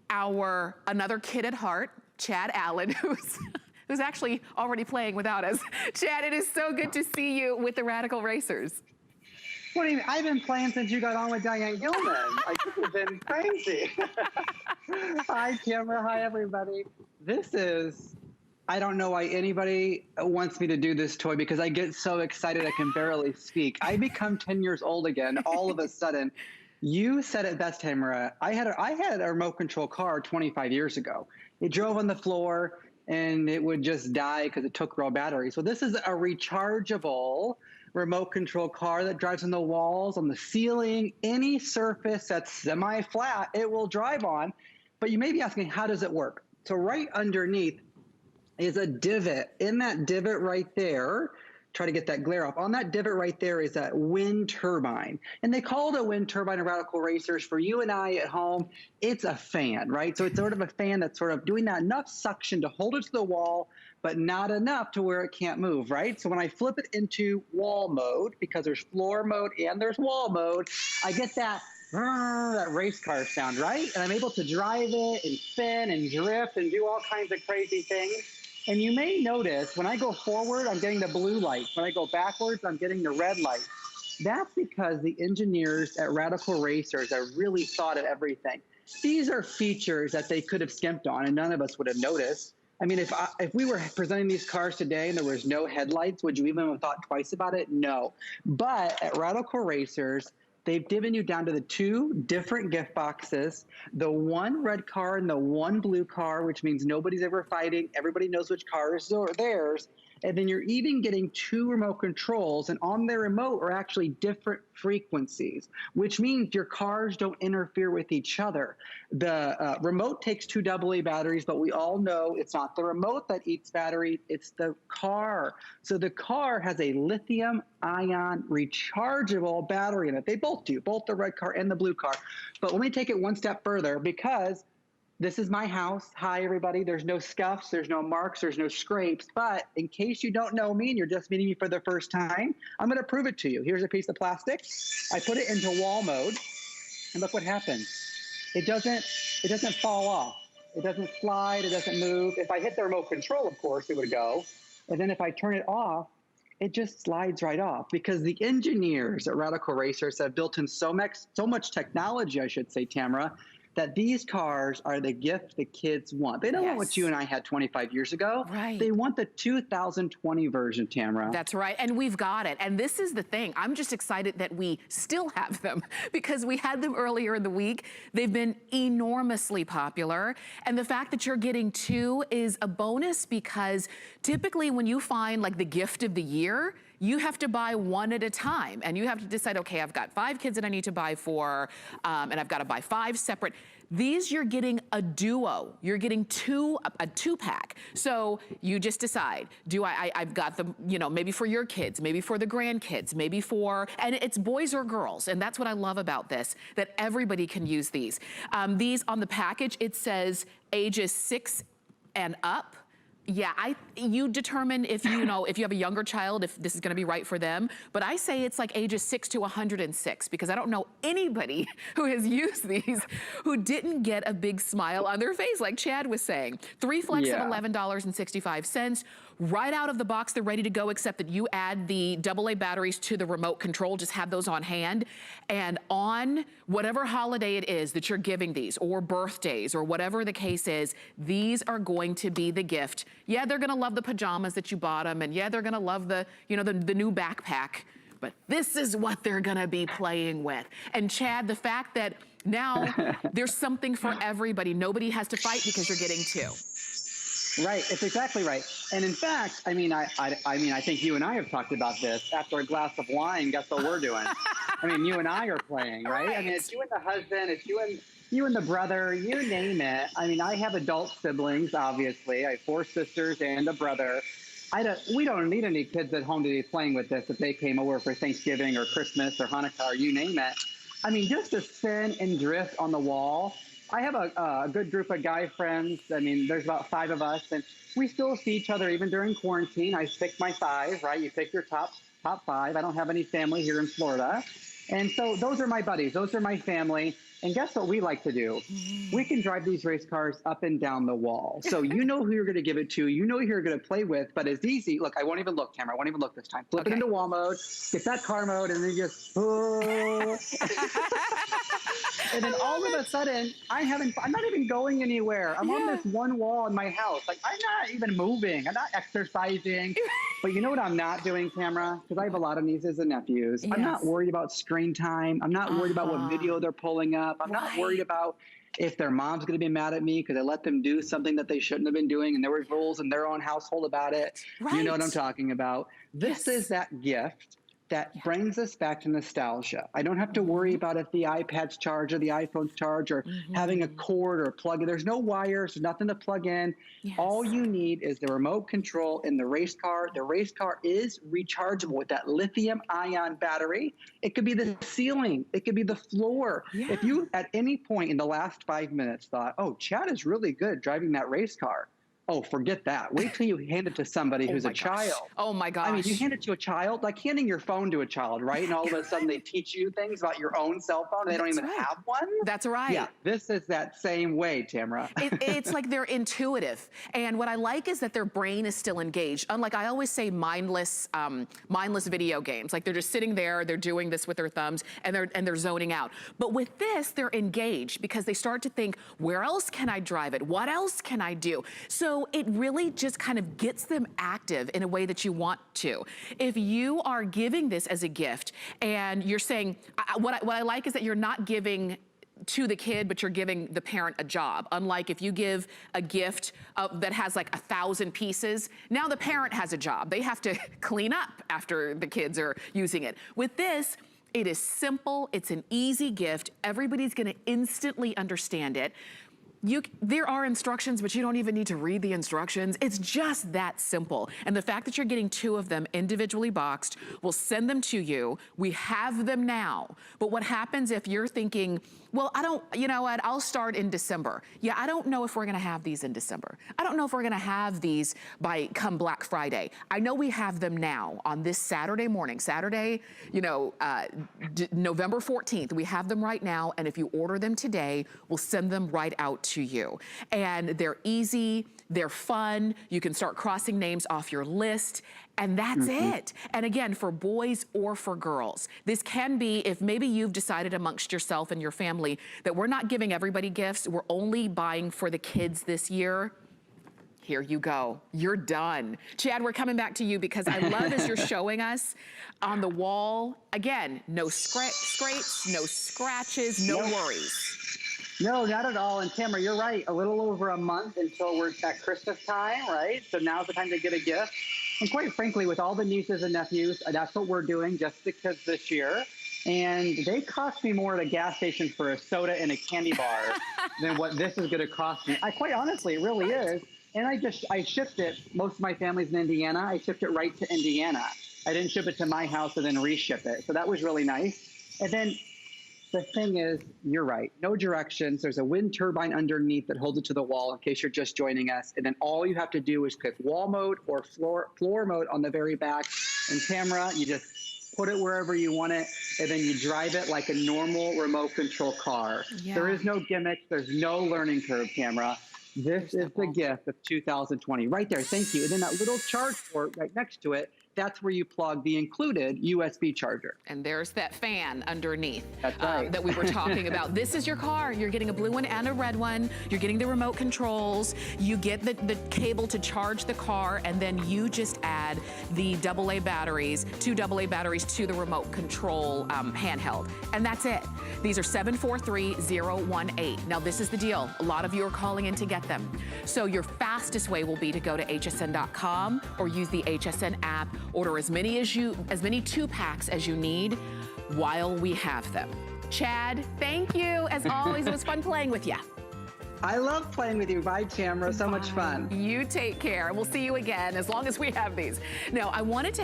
our another kid at heart, Chad Allen, who's actually already playing without us. Chad, it is so good to see you with the Radical Racers. What do you mean? I've been playing since you got on with Diane Gilman. Like, this has been crazy. Hi, Tamara. Hi, everybody. This is, I don't know why anybody wants me to do this toy because I get so excited I can barely speak. I become 10 years old again all of a sudden. You said it best, Tamara. I had a remote control car 25 years ago. It drove on the floor and it would just die because it took raw batteries. So this is a rechargeable remote control car that drives on the walls, on the ceiling, any surface that's semi-flat, it will drive on. But you may be asking, how does it work? So right underneath is a divot. In that divot right there, try to get that glare off. On that divot right there is that wind turbine. And they call it a wind turbine in Radical Racers. For you and I at home, it's a fan, right? So it's sort of a fan that's sort of doing that enough suction to hold it to the wall, but not enough to where it can't move, right? So when I flip it into wall mode, because there's floor mode and there's wall mode, I get that race car sound, right? And I'm able to drive it and spin and drift and do all kinds of crazy things. And you may notice when I go forward, I'm getting the blue light. When I go backwards, I'm getting the red light. That's because the engineers at Radical Racers have really thought of everything. These are features that they could have skimped on and none of us would have noticed. I mean, if we were presenting these cars today and there was no headlights, would you even have thought twice about it? No. But at Radical Racers, they've given you down to the 2 different gift boxes, the 1 red car and the 1 blue car, which means nobody's ever fighting. Everybody knows which cars are theirs. And then you're even getting 2 remote controls, and on their remote are actually different frequencies, which means your cars don't interfere with each other. The remote takes 2 AA batteries, but we all know it's not the remote that eats battery, it's the car. So the car has a lithium-ion rechargeable battery in it. They both do, both the red car and the blue car. But let me take it one step further because this is my house. Hi, everybody. There's no scuffs, there's no marks, there's no scrapes. But in case you don't know me and you're just meeting me for the first time, I'm going to prove it to you. Here's a piece of plastic. I put it into wall mode, and look what happens. It doesn't fall off. It doesn't slide. It doesn't move. If I hit the remote control, of course, it would go. And then if I turn it off, it just slides right off because the engineers at Radical Racers have built in so much technology, I should say, Tamara, that these cars are the gift the kids want. They don't want what you and I had 25 years ago. Right. They want the 2020 version, Tamara. That's right, and we've got it. And this is the thing. I'm just excited that we still have them because we had them earlier in the week. They've been enormously popular. And the fact that you're getting 2 is a bonus because typically when you find like the gift of the year, you have to buy 1 at a time. And you have to decide, okay, I've got 5 kids that I need to buy for, and I've got to buy 5 separate. These you're getting a duo. You're getting a 2-pack. So you just decide, I've got them, you know, maybe for your kids, maybe for the grandkids, maybe for, and it's boys or girls. And that's what I love about this, that everybody can use these. These on the package, it says ages 6 and up. Yeah, you determine if you know if you have a younger child, if this is gonna be right for them. But I say it's like ages 6 to 106 because I don't know anybody who has used these who didn't get a big smile on their face, like Chad was saying. 3 flex at $11.65. Right out of the box, they're ready to go, except that you add the AA batteries to the remote control, just have those on hand. And on whatever holiday it is that you're giving these, or birthdays, or whatever the case is, these are going to be the gift. Yeah, they're gonna love the pajamas that you bought them, and yeah, they're gonna love the, you know, the new backpack, but this is what they're gonna be playing with. And Chad, the fact that now there's something for everybody. Nobody has to fight because you're getting 2. Right, it's exactly right. And in fact, I mean, I think you and I have talked about this. After a glass of wine, guess what we're doing? I mean, you and I are playing, right? I mean, it's you and the husband, it's you and the brother, you name it. I mean, I have adult siblings, obviously. I have 4 sisters and a brother. We don't need any kids at home to be playing with this if they came over for Thanksgiving or Christmas or Hanukkah or you name it. I mean, just to spin and drift on the wall. I have a good group of guy friends. I mean, there's about 5 of us, and we still see each other even during quarantine. I picked my 5, right? You pick your top 5. I don't have any family here in Florida. And so those are my buddies. Those are my family. And guess what we like to do? We can drive these race cars up and down the wall. So you know who you're going to give it to. You know who you're going to play with, but it's easy. Look, I won't even look, Tamara. I won't even look this time. Flip it into wall mode, get that car mode, and then just, and then all of a sudden, I'm not even going anywhere. I'm on this one wall in my house. Like, I'm not even moving. I'm not exercising. But you know what I'm not doing, Tamara? Because I have a lot of nieces and nephews. I'm not worried about screen time. I'm not worried about what video they're pulling up. I'm not worried about if their mom's going to be mad at me because I let them do something that they shouldn't have been doing, and there were rules in their own household about it. You know what I'm talking about. This is that gift that brings us back to nostalgia. I don't have to worry about if the iPad's charged or the iPhone's charged or having a cord or a plug. There's no wires, there's nothing to plug in. All you need is the remote control in the race car. The race car is rechargeable with that lithium-ion battery. It could be the ceiling. It could be the floor. If you, at any point in the last 5 minutes, thought, oh, Chad is really good driving that race car, oh, forget that. Wait till you hand it to somebody who's a child. Oh my gosh. I mean, you hand it to a child, like handing your phone to a child, right? And all of a sudden they teach you things about your own cell phone. They don't even have one. That's right. Yeah, this is that same way, Tamara. It's like they're intuitive. And what I like is that their brain is still engaged. Unlike I always say mindless video games. Like they're just sitting there, they're doing this with their thumbs and they're zoning out. But with this, they're engaged because they start to think, where else can I drive it? What else can I do? So it really just kind of gets them active in a way that you want to. If you are giving this as a gift and you're saying, what I like is that you're not giving to the kid, but you're giving the parent a job. Unlike if you give a gift that has like 1,000 pieces, now the parent has a job. They have to clean up after the kids are using it. With this, it is simple, it's an easy gift. Everybody's gonna instantly understand it. There are instructions, but you don't even need to read the instructions. It's just that simple. And the fact that you're getting 2 of them individually boxed, we'll send them to you. We have them now. But what happens if you're thinking, well, you know what, I'll start in December. Yeah, I don't know if we're gonna have these in December. I don't know if we're gonna have these come Black Friday. I know we have them now on this Saturday morning. Saturday, November 14th, we have them right now. And if you order them today, we'll send them right out to you. And they're easy, they're fun. You can start crossing names off your list. And that's it. And again, for boys or for girls, this can be, if maybe you've decided amongst yourself and your family that we're not giving everybody gifts, we're only buying for the kids this year. Here you go, you're done. Chad, we're coming back to you because I love as you're showing us on the wall, again, no scrapes, no scratches, no worries. No, not at all. And Tamara, you're right. A little over a month until we're at Christmas time, right? So now's the time to get a gift. And quite frankly, with all the nieces and nephews, that's what we're doing just because this year. And they cost me more at a gas station for a soda and a candy bar than what this is going to cost me. Quite honestly, it really is. And I shipped it. Most of my family's in Indiana. I shipped it right to Indiana. I didn't ship it to my house and then reship it. So that was really nice. And then the thing is, you're right, no directions. There's a wind turbine underneath that holds it to the wall in case you're just joining us. And then all you have to do is click wall mode or floor mode on the very back. And Tamara, you just put it wherever you want it, and then you drive it like a normal remote control car. There is no gimmicks. There's no learning curve, Tamara. This is the gift of 2020. Right there, thank you. And then that little charge port right next to it, that's where you plug the included USB charger. And there's that fan underneath. That's right. That we were talking about. This is your car. You're getting a blue one and a red one. You're getting the remote controls. You get the cable to charge the car, and then you just add the AA batteries, 2 AA batteries to the remote control handheld. And that's it. These are 743018. Now this is the deal. A lot of you are calling in to get them. So your fastest way will be to go to hsn.com or use the HSN app. Order as many 2-packs as you need while we have them. Chad, thank you. As always, it was fun playing with you. I love playing with you. Bye, Tamara. So much fun. You take care. We'll see you again as long as we have these. Now, I wanted to